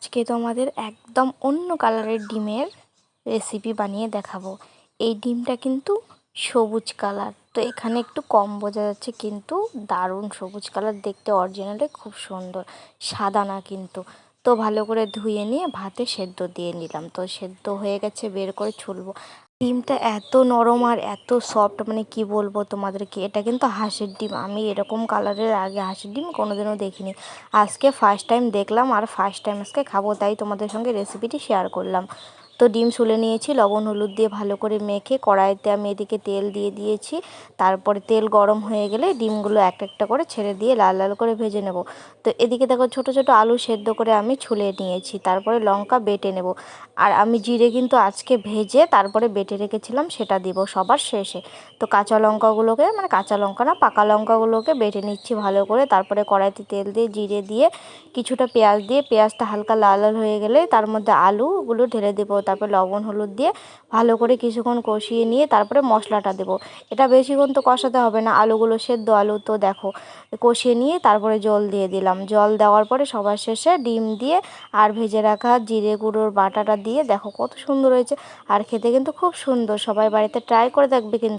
আজকে তোমাদের একদম অন্য কালারের ডিমের রেসিপি বানিয়ে দেখাবো। এই ডিমটা কিন্তু সবুজ কালার, তো এখানে একটু কম বোঝা যাচ্ছে, কিন্তু দারুণ সবুজ কালার দেখতে, অরিজিনালে খুব সুন্দর, সাদা না কিন্তু। তো ভালো করে ধুয়ে নিয়ে ভাতে সেদ্ধ দিয়ে নিলাম, তো সেদ্ধ হয়ে গেছে, বের করে ছুলবো। ডিমটা এত নরম আর এত সফট, মানে কি বলবো তোমাদেরকে, এটা কিন্তু হাঁসের ডিম। আমি এরকম কালারের আগে হাঁসের ডিম কোনোদিনও দেখিনি, আজকে ফার্স্ট টাইম দেখলাম আর ফার্স্ট টাইম আজকে খাবো, তাই তোমাদের সঙ্গে রেসিপিটি শেয়ার করলাম। তো ডিম ছুলে নিয়েছি, লবণ হলুদ দিয়ে ভালো করে মেখে কড়াইতে আমি এদিকে তেল দিয়ে দিয়েছি। তারপরে তেল গরম হয়ে গেলে ডিমগুলো একটা একটা করে ছেড়ে দিয়ে লাল লাল করে ভেজে নেব। তো এদিকে দেখো ছোট ছোট আলু সেদ্ধ করে আমি ছুলে নিয়েছি, তারপরে লঙ্কা বেটে নেব। আর আমি জিরে কিন্তু আজকে ভেজে তারপরে বেটে রেখেছিলাম, সেটা দিব সবার শেষে। তো কাঁচা লঙ্কাগুলোকে, মানে কাঁচা লঙ্কা না, পাকা লঙ্কাগুলোকে বেটে নিচ্ছি ভালো করে। তারপরে কড়াইতে তেল দিয়ে জিরে দিয়ে কিছুটা পেঁয়াজ দিয়ে, পেঁয়াজটা হালকা লাল লাল হয়ে গেলে তার মধ্যে আলুগুলো ঢেলে দেবো। তারপর লবণ হলুদ দিয়ে ভালো করে কিছুক্ষণ কষিয়ে নিয়ে তারপরে মশলাটা দেবো। এটা বেশিক্ষণ তো কষাতে হবে না, আলুগুলো সেদ্ধ আলু তো, দেখো কষিয়ে নিয়ে তারপরে জল দিয়ে দিলাম। জল দেওয়ার পরে সবার শেষে ডিম দিয়ে আর ভেজে রাখা জিরে গুঁড়োর বাটাটা দিয়ে, দেখো কত সুন্দর হয়েছে। আর খেতে কিন্তু খুব সুন্দর, সবাই বাড়িতে ট্রাই করে দেখবে কিন্তু।